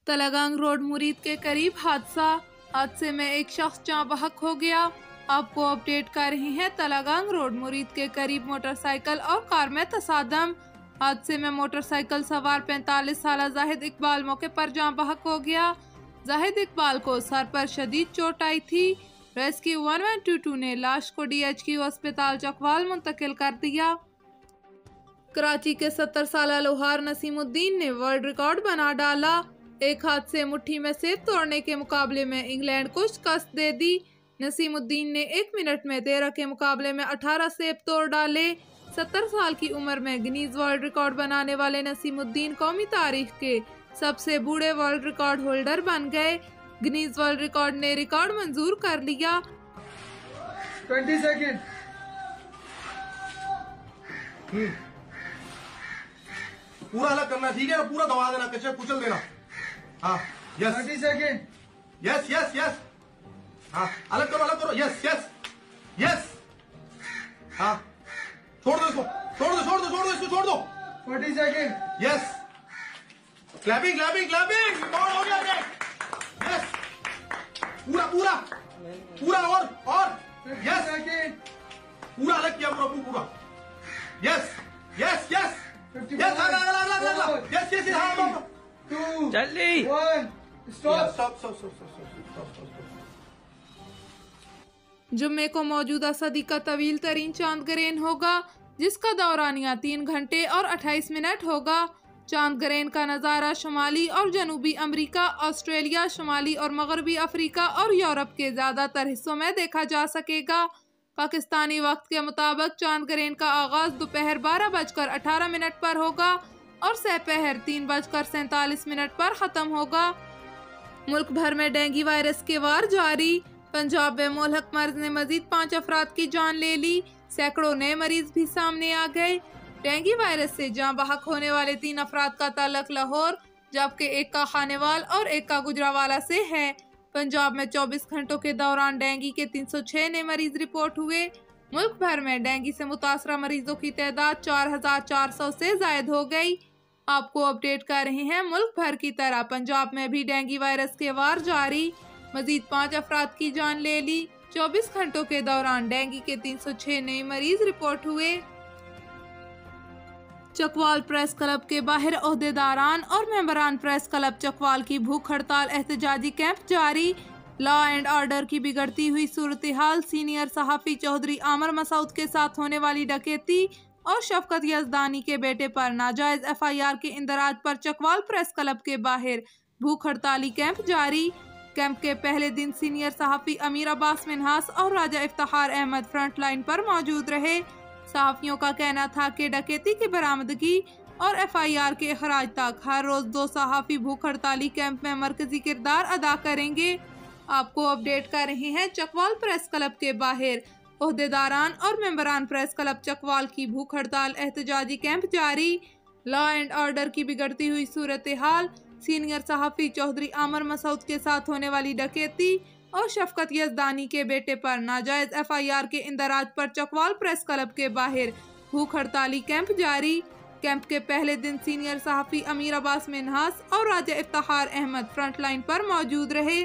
Talagang road मुरीद के करीब हादसे में एक शख्स जाँ बहक हो गया। आपको अपडेट कर रहे हैं तलागंग रोड मुरीद के करीब मोटरसाइकिल और कार में तसादम। हादसे में मोटरसाइकिल सवार 45 साल जाहिद इकबाल मौके पर जाँ बहक हो गया। जाहिद इकबाल को सर पर शदीद चोट आई थी। रेस्क्यू 1122 ने लाश को DHQ अस्पताल चकवाल मुंतकिल कर दिया। कराची के 70 साल लोहार नसीमुद्दीन ने वर्ल्ड रिकॉर्ड बना डाला। एक हाथ से मुट्ठी में सेब तोड़ने के मुकाबले में इंग्लैंड को शिकस्त दे दी। नसीमुद्दीन ने 1 मिनट में 13 के मुकाबले में 18 सेब तोड़ डाले। 70 साल की उम्र में गिनीज वर्ल्ड रिकॉर्ड बनाने वाले नसीमुद्दीन कौमी तारीख के सबसे बूढ़े वर्ल्ड रिकॉर्ड होल्डर बन गए। गिनीज वर्ल्ड रिकॉर्ड ने रिकॉर्ड मंजूर कर लिया। 20 सेकेंड। पूरा अलग करना, ठीक है? पूरा दबा देना, कच्चे कुचल देना। हाँ, yes. 30 second. Yes yes yes. हाँ, अलग करो, अलग करो। Yes yes yes. हाँ, छोड़ दो इसको, छोड़ दो, छोड़ दो, छोड़ दो इसको, छोड़ दो। 40 second. Yes. Clapping clapping clapping. Record हो गया। यस, पूरा पूरा पूरा और यस। सेकेंड। पूरा अलग किया, पूरा। Yes yes yes yes. अगला। Yes yes. हाँ, 2 जल्दी 1 स्टॉप। स्टॉप। जुम्मे को मौजूदा सदी का तवील तरीन चांद ग्रहण होगा, जिसका दौरानिया 3 घंटे और 28 मिनट होगा। चांद ग्रहण का नज़ारा शुमाली और जनूबी अमेरिका, ऑस्ट्रेलिया, शुमाली और मगरबी अफ्रीका और यूरोप के ज़्यादातर हिस्सों में देखा जा सकेगा। पाकिस्तानी वक्त के मुताबिक चांद ग्रहण का आगाज दोपहर 12:18 पर होगा और सहपहर 3:47 पर ख़त्म होगा। मुल्क भर में डेंगू वायरस के वार जारी। पंजाब में मोहलक मर्ज ने मजीद 5 अफराद की जान ले ली। सैकड़ों नए मरीज भी सामने आ गए। डेंगू वायरस से जाँ बहक होने वाले 3 अफराद का ताल्लुक लाहौर, जबकि एक का खानेवाल और एक का गुजरावाला से है। पंजाब में 24 घंटों के दौरान डेंगू के 306 नए मरीज रिपोर्ट हुए। मुल्क भर में डेंगू से मुतासरा मरीजों की तादाद 4400 से जायद हो गई। आपको अपडेट कर रहे हैं मुल्क भर की तरह पंजाब में भी डेंगू वायरस के वार जारी। मजीद 5 अफराद की जान ले ली। 24 घंटों के दौरान डेंगू के 306 नए मरीज रिपोर्ट हुए। चकवाल प्रेस क्लब के बाहर ओहदेदारान और मेंबरान प्रेस क्लब चकवाल की भूख हड़ताल एहतजाजी कैंप जारी। लॉ एंड ऑर्डर की बिगड़ती हुई सूरत हाल, सीनियर सहाफ़ी चौधरी आमर मसूद के साथ होने वाली डकैती और शफकत यजदानी के बेटे पर नाजायज FIR के इंदराज पर चकवाल प्रेस क्लब के बाहर भूख हड़ताली कैंप जारी। कैंप के पहले दिन सीनियर सहाफ़ी अमीर अब्बास मिन्हास और राजा इफ्तिखार अहमद फ्रंट लाइन पर मौजूद रहे। सहाफ़ियों का कहना था कि डकैती की बरामदगी और FIR के अखराज तक हर रोज 2 सहाफ़ी भूख हड़ताली कैंप में मरकजी किरदार अदा करेंगे। आपको अपडेट कर रहे हैं चकवाल प्रेस क्लब के बाहर ओहदेदारान और मेंबरान प्रेस क्लब चकवाल की भूख हड़ताल एहतजाजी कैंप जारी। लॉ एंड ऑर्डर की बिगड़ती हुई सूरत हाल, सीनियर सहाफ़ी चौधरी आमर मसूद के साथ होने वाली डकैती और शफकत यजदानी के बेटे पर नाजायज FIR के इंदराज पर चकवाल प्रेस क्लब के बाहर भूख हड़ताली कैंप जारी। कैंप के पहले दिन सीनियर सहाफ़ी अमीर अब्बास मिन्हास और राजा इफ्तिखार अहमद फ्रंट लाइन पर मौजूद रहे।